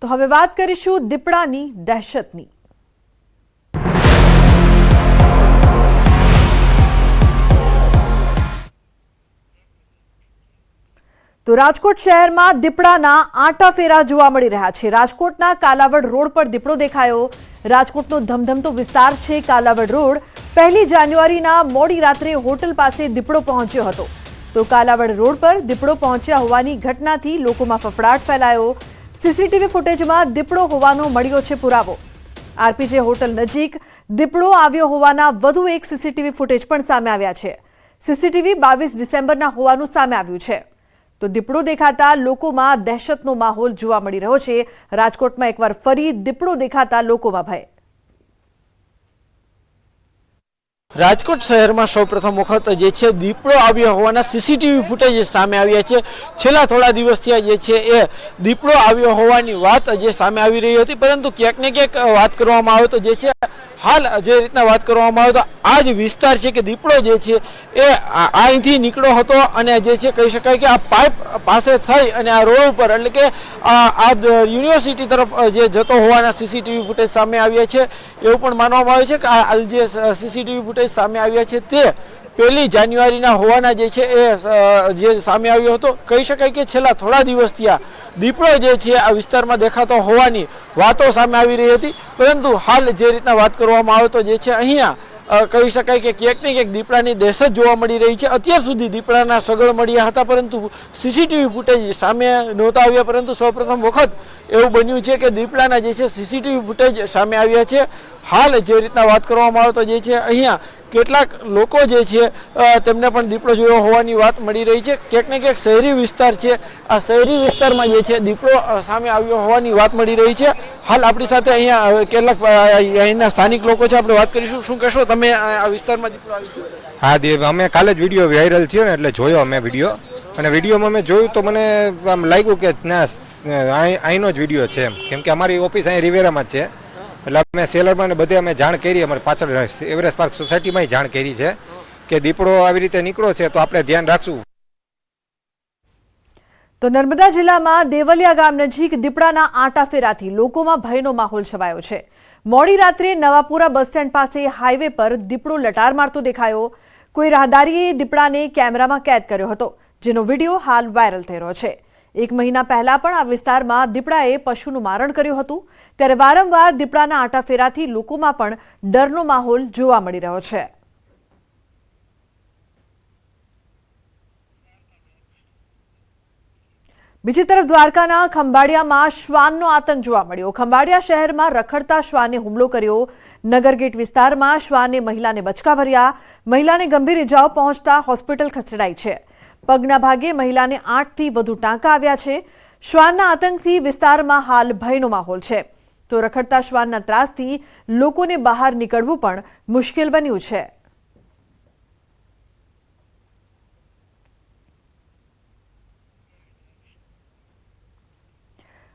તો હવે વાત કરીશું દીપડાની દહેશતની। તો રાજકોટ શહેરમાં દીપડાના આંટાફેરા જોવા મળી રહ્યા છે। રાજકોટના કાલાવડ રોડ પર દીપડો દેખાયો। રાજકોટનો ધમધમતો વિસ્તાર છે કાલાવડ રોડ। 1 જાન્યુઆરીના મોડી રાત્રે હોટલ પાસે દીપડો પહોંચ્યો હતો। તો કાલાવડ રોડ પર દીપડો પહોંચ્યા હોવાની ઘટનાથી લોકોમાં ફફડાટ ફેલાયો। સીસીટીવી ફૂટેજમાં દીપડો હોવાનો મળ્યો છે પુરાવો। આરપીજે હોટલ નજીક દીપડો આવ્યો હોવાના વધુ એક સીસીટીવી ફૂટેજ પણ સામે આવ્યા છે। સીસીટીવી 22 ડિસેમ્બરના હોવાનું સામે આવ્યું છે। તો દીપડો દેખાતા લોકોમાં દહેશતનો માહોલ જોવા મળી રહ્યો છે। રાજકોટમાં એકવાર ફરી દીપડો દેખાતા લોકોમાં ભય। રાજકોટ શહેરમાં સૌપ્રથમ વખત જે છે દીપડો આવ્યો હોવાના સીસીટીવી ફૂટેજ સામે આવ્યા છે। છેલ્લા થોડા દિવસથી જે છે એ દીપડો આવ્યો હોવાની વાત જે સામે આવી રહી હતી, પરંતુ ક્યાંક ને ક્યાંક વાત કરવામાં આવે તો જે છે હાલ જે રીતના વાત કરવામાં આવે તો આ જ વિસ્તાર છે કે દીપડો જે છે એ અહીંથી નીકળ્યો હતો અને જે છે કહી શકાય કે આ પાઇપ પાસે થઈ અને આ રોડ ઉપર એટલે કે આ યુનિવર્સિટી તરફ જે જતો હોવાના સીસીટીવી ફૂટેજ સામે આવ્યા છે। એવું પણ માનવામાં આવે છે કે આ જે સીસીટીવી ફૂટેજ સામે આવ્યા છે તે 1 જાન્યુઆરીના હોવાના જે છે એ જે સામે આવ્યો હતો। કહી શકાય કે છેલ્લા થોડા દિવસથી આ દીપડો જે છે આ વિસ્તારમાં દેખાતો હોવાની વાતો સામે આવી રહી હતી, પરંતુ હાલ જે રીતના વાત કરવામાં આવે તો જે છે અહીંયા કહી શકાય કે ક્યાંક ને ક્યાંક દીપડાની દહેશત જોવા મળી રહી છે। અત્યાર સુધી દીપડાના સગળ મળ્યા હતા, પરંતુ સીસીટીવી ફૂટેજ સામે નહોતા આવ્યા, પરંતુ સૌપ્રથમ વખત એવું બન્યું છે કે દીપડાના જે છે સીસીટીવી ફૂટેજ સામે આવ્યા છે। હાલ જે રીતના વાત કરવામાં આવે તો જે છે અહીંયા કેટલાક લોકો જે છે તેમને પણ દીપડો જોયો હોવાની વાત મળી રહી છે। ક્યાંક ને ક્યાંક શહેરી વિસ્તાર છે, આ શહેરી વિસ્તારમાં જે છે દીપડો સામે આવ્યો હોવાની વાત મળી રહી છે। હાલ આપણી સાથે અહીંયા કેટલાક અહીંના સ્થાનિક લોકો છે, આપણે વાત કરીશું। શું કહેશો તમે આ વિસ્તારમાં દીપડો આવી ગયો? હા દેવ, અમે કાલે જ વિડીયો વાયરલ થયો ને એટલે જોયો અમે વિડીયો, અને વિડીયોમાં મેં જોયું તો મને આમ લાગ્યું કે ના અહીંનો જ વિડીયો છે એમ, કેમ કે અમારી ઓફિસ અહીં રિવેરામાં જ છે। એટલે અમે સેલરમાં ને બધે અમે જાણ કરી, અમારી પાછળ એવરેસ્ટ પાર્ક સોસાયટીમાં જાણ કરી છે કે દીપડો આવી રીતે નીકળ્યો છે, તો આપણે ધ્યાન રાખશું। તો નર્મદા જિલ્લામાં દેવલિયા ગામ નજીક દીપડાના આંટાફેરાથી લોકોમાં ભયનો માહોલ છવાયો છે। મોડી રાત્રે નવાપુરા બસ સ્ટેન્ડ પાસે હાઈવે પર દીપડો લટાર મારતો દેખાયો। કોઈ રાહદારીએ દીપડાને કેમેરામાં કેદ કર્યો હતો, જેનો વિડીયો હાલ વાયરલ થઈ રહ્યો છે। 1 મહિના પહેલા પણ આ વિસ્તારમાં દીપડાએ પશુનું મારણ કર્યું હતું, ત્યારે વારંવાર દીપડાના આંટાફેરાથી લોકોમાં પણ ડરનો માહોલ જોવા મળી રહ્યો છે। બીજી તરફ દ્વારકાના ખંભાળિયામાં શ્વાનનો આતંક જોવા મળ્યો। ખંભાળિયા શહેરમાં રખડતા શ્વાને હુમલો કર્યો। નગરગેટ વિસ્તારમાં શ્વાને મહિલાને બચકા ભર્યા। મહિલાને ગંભીર ઇજાઓ પહોંચતા હોસ્પિટલ ખસેડાઈ છે। પગના ભાગે મહિલાને 8 થી વધુ ટાંકા આવ્યા છે। શ્વાનના આતંકથી વિસ્તારમાં હાલ ભયનો માહોલ છે। તો રખડતા શ્વાનના ત્રાસથી લોકોને બહાર નીકળવું પણ મુશ્કેલ બન્યું છે।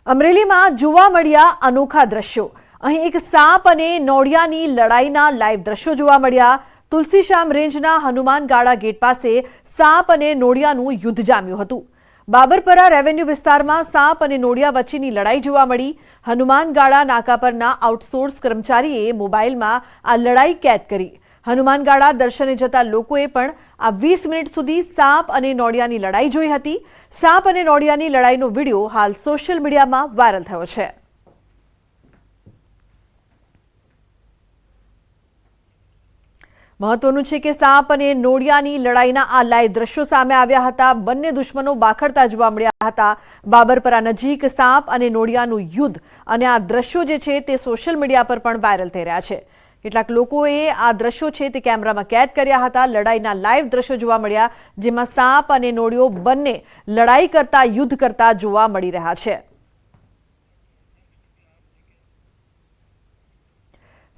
અમરેલીમાં જોવા મળ્યા અનોખા દ્રશ્યો। અહીં એક સાપ અને નોળિયાની લડાઈના લાઈવ દ્રશ્યો જોવા મળ્યા। તુલસીશ્યામ રેન્જના હનુમાનગાળા ગેટ પાસે સાપ અને નોળિયાનું યુદ્ધ જામ્યું હતું। બાબરપરા રેવન્યુ વિસ્તારમાં સાપ અને નોળિયા વચ્ચેની લડાઈ જોવા મળી। હનુમાનગાળા નાકા પરના આઉટસોર્સ કર્મચારીએ મોબાઈલમાં આ લડાઈ કેદ કરી। હનુમાનગાળા દર્શને જતા લોકોએ પણ આ 20 મિનિટ સુધી સાપ અને નોળિયાની લડાઈ જોઈ હતી। સાપ અને નોળિયાની લડાઈનો વિડીયો હાલ સોશિયલ મીડિયામાં વાયરલ થયો છે। મહત્વનું છે કે સાપ અને નોળિયાની લડાઈના આ લાઈવ દ્રશ્યો સામે આવ્યા હતા। બંને દુશ્મનો બાખડતા જોવા મળ્યા હતા। બાબરપરા નજીક સાપ અને નોળિયાનું યુદ્ધ અને આ દ્રશ્યો જે છે તે સોશિયલ મીડિયા પર પણ વાયરલ થઈ રહ્યા છે। કેટલાક લોકોએ આ દ્રશ્યો છે તે કેમેરામાં કેદ કર્યા હતા। લડાઈના લાઈવ દ્રશ્યો જોવા મળ્યા, જેમાં સાપ અને નોળિયો બંને લડાઈ કરતા, યુદ્ધ કરતા જોવા મળી રહ્યા છે।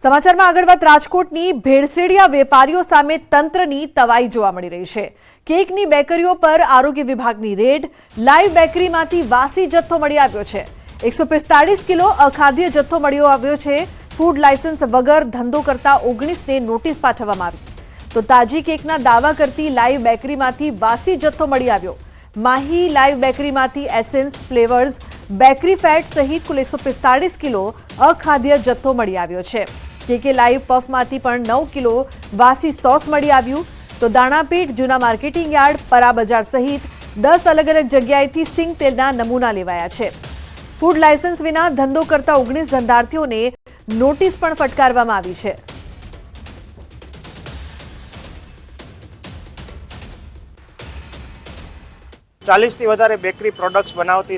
સમાચારમાં આગળ વાત રાજકોટની ભેળસેડિયા વેપારીઓ સામે તંત્રની તવાઈ જોવા મળી રહી છે। કેકની બેકરીઓ પર આરોગ્ય વિભાગની રેડ। લાઈવ બેકરીમાંથી વાસી જથ્થો મળી આવ્યો છે। 145 કિલો અખાદ્ય જથ્થો મળી આવ્યો છે। ફૂડ લાયસન્સ વગર ધંધો કરતા 19ને નોટિસ પાઠવવામાં આવી। તો તાજી કેકના દાવા કરતી લાઈવ બેકરીમાંથી વાસી જથ્થો મળી આવ્યો। માહી લાઈવ બેકરીમાંથી એસેન્સ, ફ્લેવર્સ, બેકરી ફેટ સહિત કુલ 145 કિલો અખાદ્ય જથ્થો મળી આવ્યો છે. કે લાઈવ પફમાંથી પણ 9 કિલો વાસી સોસ મળી આવ્યું. તો દાણાપીઠ, જૂના માર્કેટિંગ યાર્ડ, પરા બજાર સહિત 10 અલગ અલગ જગ્યાએથી સિંગ તેલના નમૂના લેવાયા છે. ફૂડ લાયસન્સ વિના ધંધો કરતા 19 ધંધાર્થીઓને નોટિસ પણ ફટકારવામાં આવી છે. ચાલીસથી વધારે બેકરી પ્રોડક્ટ્સ બનાવતી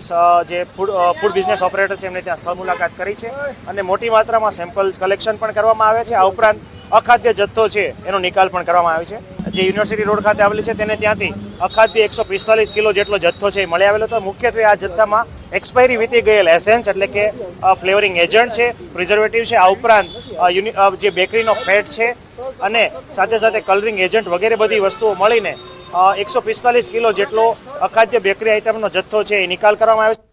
જે ફૂડ બિઝનેસ ઓપરેટર છે એમને ત્યાં સ્થળ મુલાકાત કરી છે અને મોટી માત્રામાં સેમ્પલ કલેક્શન પણ કરવામાં આવે છે. આ ઉપરાંત અખાદ્ય જથ્થો છે એનો નિકાલ પણ કરવામાં આવે છે. જે યુનિવર્સિટી રોડ ખાતે આવેલી છે તેને ત્યાંથી અખાદ્ય 145 કિલો જેટલો જથ્થો છે એ મળી આવેલો હતો. મુખ્યત્વે આ જથ્થામાં એક્સપાયરી વીતી ગયેલ એસેન્સ એટલે કે ફ્લેવરિંગ એજન્ટ છે, પ્રિઝર્વેટિવ છે, આ ઉપરાંત જે બેકરીનો ફેટ છે અને સાથે સાથે કલરિંગ એજન્ટ વગેરે બધી વસ્તુઓ મળીને 145 કિલો જેટલો અખાદ્ય બેકરી આઇટમનો જથ્થો છે એ નિકાલ કરવામાં આવ્યો છે.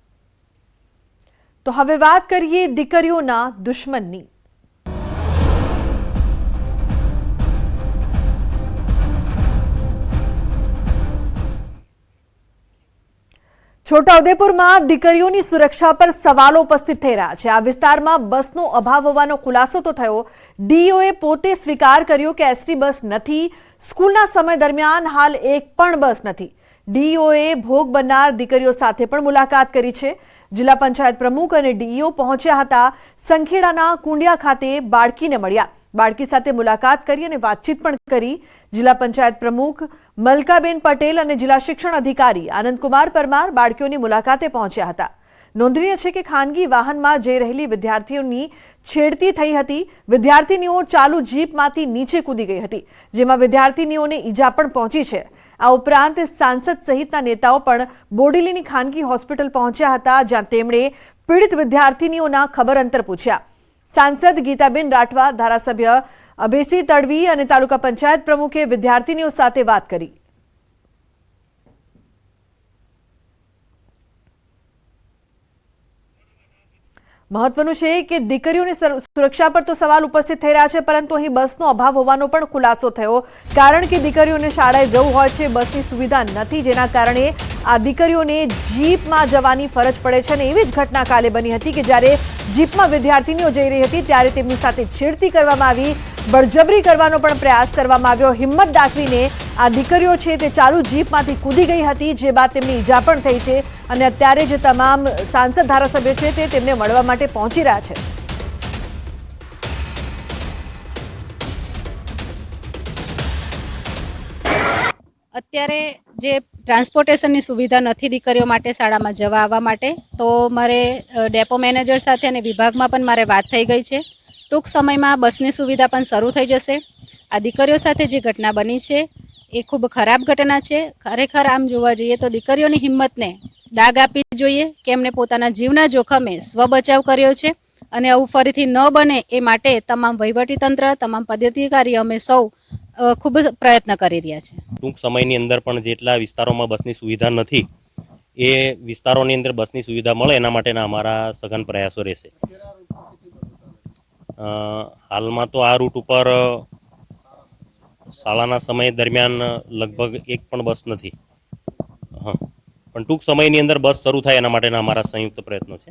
તો હવે વાત કરીએ દીકરીઓના દુશ્મનની. છોટાઉદેપુરમાં દીકરીઓની સુરક્ષા પર સવાલો ઉપસ્થિત થઈ રહ્યા છે. આ વિસ્તારમાં બસનો અભાવ હોવાનો ખુલાસો તો થયો. ડીઓએ પોતે સ્વીકાર કર્યો કે એસટી બસ નથી. સ્કૂલના સમય દરમિયાન હાલ એક પણ બસ નથી. ડીઓએ ભોગ બનનાર દીકરીઓ સાથે પણ મુલાકાત કરી છે. જિલ્લા પંચાયત પ્રમુખ અને ડીઈઓ પહોંચ્યા હતા. સંખેડાના કુંડિયા ખાતે બાળકીને મળ્યા. બાળકી સાથે મુલાકાત કરી અને વાતચીત પણ કરી. જિલ્લા પંચાયત પ્રમુખ મલકાબેન પટેલ અને જિલ્લા શિક્ષણ અધિકારી આનંદકુમાર પરમાર બાળકીઓની મુલાકાતે પહોંચ્યા હતા. નોંધનીય છે કે ખાનગી વાહનમાં જઈ રહેલી વિદ્યાર્થીઓની છેડતી થઈ હતી. વિદ્યાર્થીનીઓ ચાલુ જીપમાંથી નીચે કૂદી ગઈ હતી, જેમાં વિદ્યાર્થીનીઓને ઈજા પણ પહોંચી છે. આ ઉપરાંત સાંસદ સહિતના નેતાઓ પણ બોડેલીની ખાનગી હોસ્પિટલ પહોંચ્યા હતા, જ્યાં તેમણે પીડિત વિદ્યાર્થીનીઓના ખબર અંતર પૂછ્યા. સાંસદ ગીતાબેન રાઠવા, ધારાસભ્ય અભેસી તડવી અને તાલુકા પંચાયત પ્રમુખે વિદ્યાર્થીનીઓ સાથે વાત કરી. મહત્વનું છે કે દીકરીઓની સુરક્ષા પર તો સવાલ ઉપસ્થિત થઈ રહ્યા છે, પરંતુ અહીં બસનો અભાવ હોવાનો પણ ખુલાસો થયો. કારણ કે દીકરીઓને શાળાએ જવું હોય છે, બસની સુવિધા નથી, જેના કારણે આ દીકરીઓને જીપમાં જવાની ફરજ પડે છે. અને એવી જ ઘટના કાલે બની હતી કે જ્યારે જીપમાં વિદ્યાર્થીનીઓ જઈ રહી હતી ત્યારે તેમની સાથે છેડતી કરવામાં આવી, બળજબરી કરવાનો પણ પ્રયાસ કરવામાં આવ્યો. હિંમત દાખવીને આ દીકરીઓ છે તે ચાલુ જીપમાંથી કૂદી ગઈ હતી, જે બાદ તેમની ઈજા પણ થઈ છે. અને અત્યારે જે તમામ સાંસદ ધારાસભ્યો છે તે તેમને મળવા માટે પહોંચી રહ્યા છે. અત્યારે જે ટ્રાન્સપોર્ટેશનની સુવિધા નથી દીકરીઓ માટે શાળામાં જવા આવવા માટે, તો મારે ડેપો મેનેજર સાથે અને વિભાગમાં પણ મારે વાત થઈ ગઈ છે. ટૂંક સમયમાં બસની સુવિધા પણ શરૂ થઈ જશે. આ દીકરીઓ સાથે જે ઘટના બની છે એ ખૂબ ખરાબ ઘટના છે. ખરેખર આમ જોવા જઈએ તો દીકરીઓની હિંમતને દાગ આપવી જોઈએ કે એમને પોતાના જીવના જોખમે સ્વ બચાવ કર્યો છે. અને આવું ફરીથી ન બને એ માટે તમામ વહીવટીતંત્ર, તમામ પદાધિકારી અમે સૌ ખૂબ પ્રયત્ન કરી રહ્યા છે. ટૂંક સમયની અંદર પણ જેટલા વિસ્તારોમાં બસની સુવિધા નથી એ વિસ્તારોની અંદર બસની સુવિધા મળે એના માટેના અમારા સઘન પ્રયાસો રહેશે. હાલમાં તો આ રૂટ ઉપર શાળાના સમય દરમિયાન લગભગ એક પણ બસ નથી. પણ ટૂંક સમયની અંદર બસ શરૂ થાય એના માટેના અમારા સંયુક્ત પ્રયત્નો છે.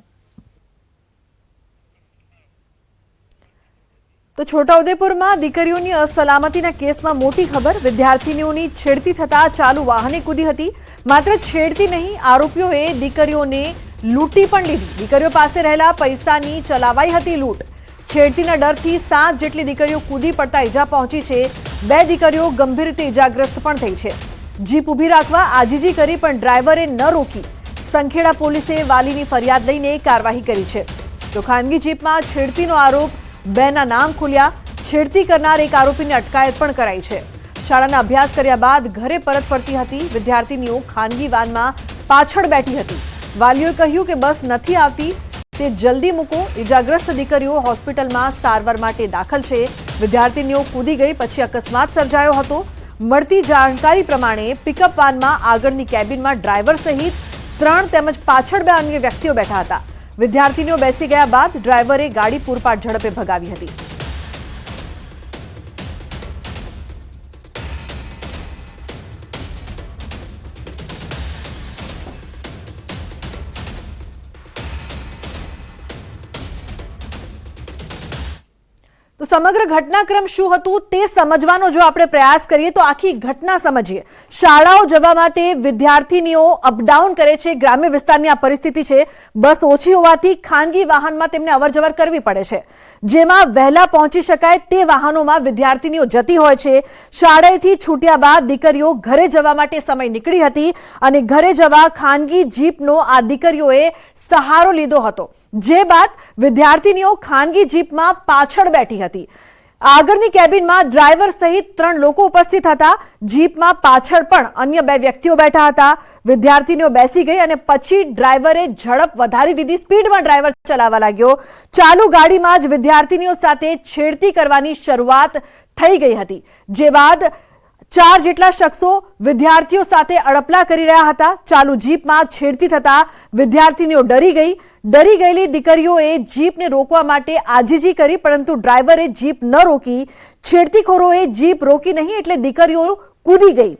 તો છોટાઉદેપુરમાં દીકરીઓની અસલામતીના કેસમાં મોટી ખબર. વિદ્યાર્થીનીઓની છેડતી થતા ચાલુ વાહને કૂદી હતી. માત્ર છેડતી નહીં, આરોપીઓએ દીકરીઓને લૂંટી પણ લીધી. દીકરીઓ પાસે રહેલા પૈસાની ચલાવાઈ હતી લૂંટ. છેડતીના ડરથી 7 જેટલી દીકરીઓ કૂદી પડતા ઈજા પહોંચી છે. 2 દીકરીઓ ગંભીર રીતે ઈજાગ્રસ્ત પણ થઈ છે. જીપ ઊભી રાખવા આજીજી કરી પણ ડ્રાઈવરે ન રોકી. સંખેડા પોલીસે વાલીની ફરિયાદ લઈને કાર્યવાહી કરી છે. તો ખાનગી જીપમાં છેડતીનો આરોપ, 2ના નામ ખુલ્યા. છેડતી કરનાર એક આરોપીની અટકાયત પણ કરાઈ છે. શાળાના અભ્યાસ કર્યા બાદ ઘરે પરત ફરતી હતી વિદ્યાર્થીનીઓ ખાનગી વાનમાં પાછળ બેઠી હતી. વાલીઓએ કહ્યું કે બસ નથી આવતી, તે જલ્દી મૂકો. ઈજાગ્રસ્ત દીકરીઓ હોસ્પિટલમાં સારવાર માટે દાખલ છે. વિદ્યાર્થીનીઓ કૂદી ગઈ પછી અકસ્માત સર્જાયો હતો. મળતી જાણકારી પ્રમાણે પિકઅપ વાનમાં આગળની કેબિનમાં ડ્રાઈવર સહિત 3 તેમજ પાછળ 2 અન્ય વ્યક્તિઓ બેઠા હતા. વિદ્યાર્થીનીઓ બેસી ગયા બાદ ડ્રાઈવરે ગાડી પૂરપાટ ઝડપે ભગાવી હતી. તો સમગ્ર ઘટનાક્રમ શું હતું તે સમજવાનો જો આપણે પ્રયાસ કરીએ તો આખી ઘટના સમજીએ. શાળાઓ જવા માટે વિદ્યાર્થીનીઓ અપડાઉન કરે છે. ગ્રામ્ય વિસ્તારની આ પરિસ્થિતિ છે. બસ ઓછી હોવાથી ખાનગી વાહનમાં તેમને અવરજવર કરવી પડે છે. જેમાં વહેલા પહોંચી શકાય તે વાહનોમાં વિદ્યાર્થીનીઓ જતી હોય છે. શાળાએથી છૂટ્યા બાદ દીકરીઓ ઘરે જવા માટે સમય નીકળી હતી અને ઘરે જવા ખાનગી જીપનો આ દીકરીઓએ સહારો લીધો હતો. જે બાદ વિદ્યાર્થીનીઓ ખાનગી જીપમાં પાછળ બેઠી હતી. આગળની કેબિનમાં ડ્રાઈવર સહિત 3 લોકો ઉપસ્થિત હતા. જીપમાં પાછળ પણ અન્ય 2 વ્યક્તિઓ બેઠા હતા. વિદ્યાર્થીનીઓ બેસી ગઈ અને પછી ડ્રાઈવરે ઝડપ વધારી દીધી. સ્પીડમાં ડ્રાઈવર ચલાવવા લાગ્યો. ચાલુ ગાડીમાં જ વિદ્યાર્થીનીઓ સાથે છેડતી કરવાની શરૂઆત થઈ ગઈ હતી. જે બાદ 4 જેટલા શખ્સો વિદ્યાર્થીઓ સાથે અડપલા કરી રહ્યા હતા. ચાલુ જીપમાં છેડતી થતા વિદ્યાર્થીનીઓ ડરી ગયેલી દીકરીઓએ જીપને રોકવા માટે આજીજી કરી, પરંતુ ડ્રાઈવરે જીપ ન રોકી. છેડતીખોરોએ જીપ રોકી નહીં એટલે દીકરીઓ કૂદી ગઈ.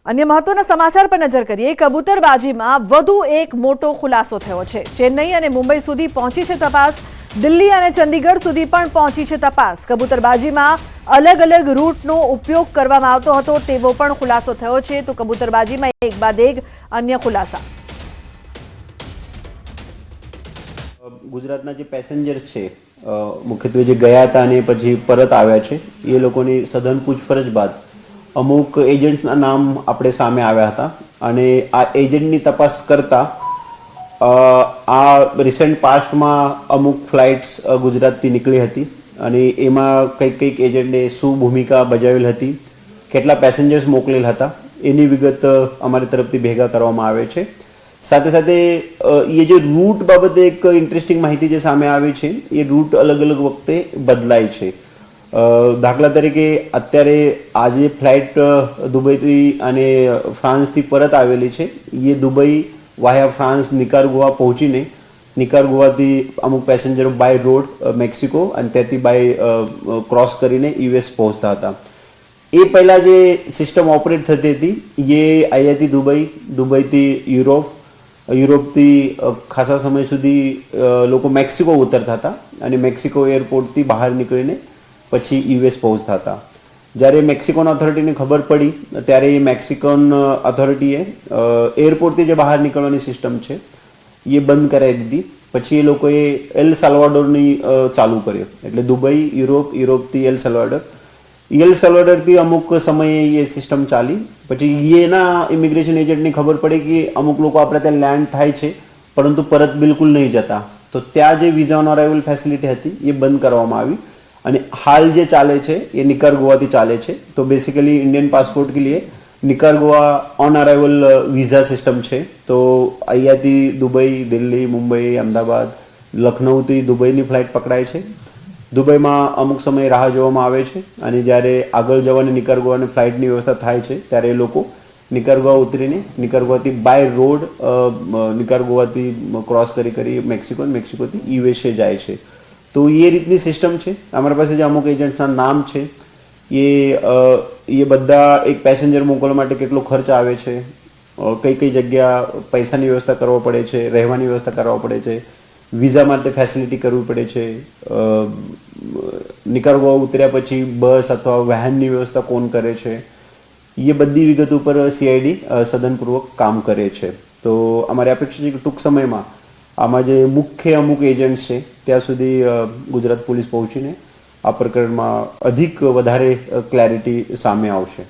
અન્ય મહત્વના સમાચાર પર નજર કરીએ. કબૂતરબાજીમાં વધુ એક મોટો ખુલાસો થયો છે. ચેન્નઈ અને મુંબઈ સુધી પહોંચી છે તપાસ. દિલ્હી અને ચંદીગઢ સુધી પણ પહોંચી છે તપાસ. કબૂતરબાજીમાં અલગ અલગ રૂટનો ઉપયોગ કરવામાં આવતો હતો તેવો પણ ખુલાસો થયો છે. તો કબૂતરબાજીમાં એક બાદ એક અન્ય ખુલાસા. ગુજરાતના જે પેસેન્જર્સ છે મુખ્યત્વે જે ગયા હતા અને પછી પરત આવ્યા છે એ લોકોની સઘન પૂછપરછ બાદ અમુક એજન્ટના નામ આપણે સામે આવ્યા હતા અને આ એજન્ટની તપાસ કરતા આ રિસેન્ટ પાસ્ટમાં અમુક ફ્લાઇટ્સ ગુજરાતથી નીકળી હતી અને એમાં કઈક એજન્ટે શું ભૂમિકા બજાવેલ હતી, કેટલા પેસેન્જર્સ મોકલેલ હતા એની વિગત અમારી તરફથી ભેગા કરવામાં આવે છે. સાથે સાથે એ જે રૂટ બાબતે એક ઇન્ટરેસ્ટિંગ માહિતી જે સામે આવી છે એ રૂટ અલગ અલગ વખતે બદલાય છે. દાખલા તરીકે અત્યારે આજે ફ્લાઇટ દુબઈથી અને ફ્રાન્સથી પરત આવેલી છે. એ દુબઈ વાયા ફ્રાન્સ નિકારગુઆ પહોંચીને નિકારગુઆથી અમુક પેસેન્જરો બાય રોડ મેક્સિકો અને ત્યાંથી બાય ક્રોસ કરીને યુએસ પહોંચતા હતા. એ પહેલાં જે સિસ્ટમ ઓપરેટ થતી હતી એ અહીંયાથી દુબઈથી યુરોપથી ખાસા સમય સુધી લોકો મેક્સિકો ઉતરતા હતા અને મેક્સિકો એરપોર્ટથી બહાર નીકળીને પછી યુએસ પહોંચતા હતા. જ્યારે મેક્સિકોન ઓથોરિટીને ખબર પડી ત્યારે એ મેક્સિકન ઓથોરિટીએ એરપોર્ટથી જે બહાર નીકળવાની સિસ્ટમ છે એ બંધ કરાવી દીધી. પછી એ લોકોએ એલ સાલ્વાડોરની ચાલુ કર્યો, એટલે દુબઈ યુરોપથી એલ સાલ્વાડોરથી અમુક સમયે એ સિસ્ટમ ચાલી. પછી એના ઇમિગ્રેશન એજન્ટને ખબર પડી કે અમુક લોકો આપણે ત્યાં લેન્ડ થાય છે પરંતુ પરત બિલકુલ નહીં જતા, તો ત્યાં જે વિઝા ઓન અરાઇવલ ફેસિલિટી હતી એ બંધ કરવામાં આવી અને હાલ જે ચાલે છે એ નિકારગુઆથી ચાલે છે. તો બેસિકલી इंडियन पासपोर्ट के लिए Nicaragua on arrival visa system છે. તો અહીંયાથી દુબઈ, દિલ્હી, મુંબઈ, અમદાવાદ, લખનૌથી દુબઈની ફ્લાઇટ પકડાય છે. દુબઈમાં અમુક સમય રાહ જોવામાં આવે છે અને જ્યારે આગળ જવાની નિકારગુઆની ફ્લાઇટની વ્યવસ્થા થાય છે ત્યારે એ લોકો નિકારગુઆ ઉતરીને નિકારગુઆથી બાય રોડ નિકારગુઆથી ક્રોસ કરી મેક્સિકોથી યુએસએ જાય છે. તો એ રીતની સિસ્ટમ છે. અમારા પાસે જે અમુક એજન્ટ્સના નામ છે એ બધા એક પેસેન્જર મોકલવા માટે કેટલો ખર્ચ આવે છે, કઈ જગ્યા પૈસાની વ્યવસ્થા કરવો પડે છે, રહેવાની વ્યવસ્થા કરવા પડે છે, વિઝા માટે ફેસિલિટી કરવી પડે છે, નિકારગુઆ ઉતર્યા પછી બસ અથવા વાહનની વ્યવસ્થા કોણ કરે છે, એ બધી વિગત ઉપર સીઆઈડી સઘનપૂર્વક કામ કરે છે. તો અમારી અપેક્ષા છે કે ટૂંક સમયમાં આમાં જે મુખ્ય અમુક એજન્ટ છે ત્યાં સુધી ગુજરાત પોલીસ પહોંચીને આ પ્રકરણમાં વધારે ક્લેરિટી સામે આવશે.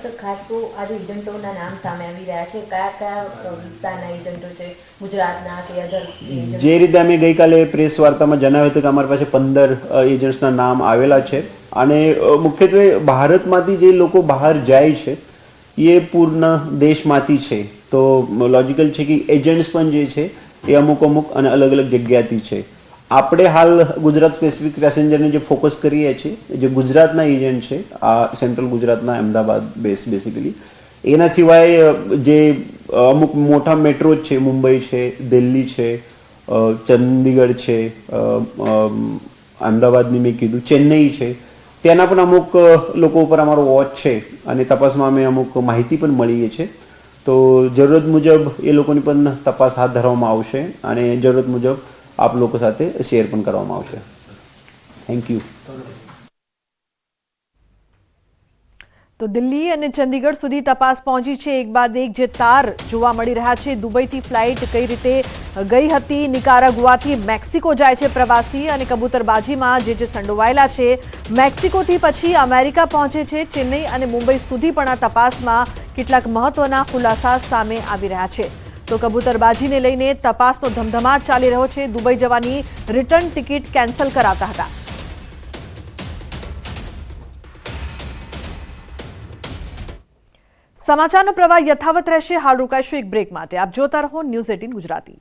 સર, ખાસ તો આજે એજન્ટોના નામ સામે આવી રહ્યા છે, કયા વિસ્તારના એજન્ટો છે, ગુજરાતના કે અધર? જે રીતે અમે ગઈકાલે પ્રેસ વાર્તામાં જણાવ્યું હતું કે અમારી પાસે 15 એજન્ટ્સના નામ આવેલા છે અને મુખ્યત્વે ભારતમાંથી જે લોકો બહાર જાય છે એ પૂર્ણ દેશમાંથી છે. તો લોજિકલ છે કે એજન્ટ્સ પણ જે છે એ અમુક અને અલગ અલગ જગ્યાથી છે. આપણે હાલ ગુજરાત સ્પેસિફિક પેસેન્જરને જે ફોકસ કરીએ છીએ જે ગુજરાતના એજન્ટ છે આ સેન્ટ્રલ ગુજરાતના અમદાવાદ બેઝ બેસિકલી, એના સિવાય જે અમુક મોટા મેટ્રો છે, મુંબઈ છે, દિલ્હી છે, ચંદીગઢ છે, અમદાવાદની મેં કીધું, ચેન્નઈ છે, તેના પણ અમુક લોકો ઉપર અમારો વોચ છે અને તપાસમાં અમે અમુક માહિતી પણ મળી છે. તો જરૂરત મુજબ એ લોકોની પણ તપાસ હાથ ધરવામાં આવશે અને જરૂરત મુજબ આપ લોકો સાથે શેર પણ કરવામાં આવશે. Thank you. તો દિલ્હી અને ચંદીગઢ સુધી તપાસ પહોંચી છે. એક બાદ એક જે તાર જોવા મળી રહ્યા છે. દુબઈથી ફ્લાઇટ કઈ રીતે ગઈ હતી, નિકારાગુઆથી મેક્સિકો જાય છે પ્રવાસી, અને કબૂતરબાજીમાં જે સંડોવાયેલા છે મેક્સિકોથી પછી અમેરિકા પહોંચે છે. ચેન્નઈ અને મુંબઈ સુધી પણ આ તપાસમાં કેટલાક મહત્વના ખુલાસા સામે આવી રહ્યા છે. તો કબૂતરબાજીને લઈને તપાસનો ધમધમાટ ચાલી રહ્યો છે. દુબઈ જવાની રિટર્ન ટિકિટ કેન્સલ કરાતા હતા. સમાચારનો પ્રવાહ યથાવત રહેશે. હાલ રોકાઈશું એક બ્રેક માટે. આપ જોતા રહો ન્યૂઝ 18 ગુજરાતી.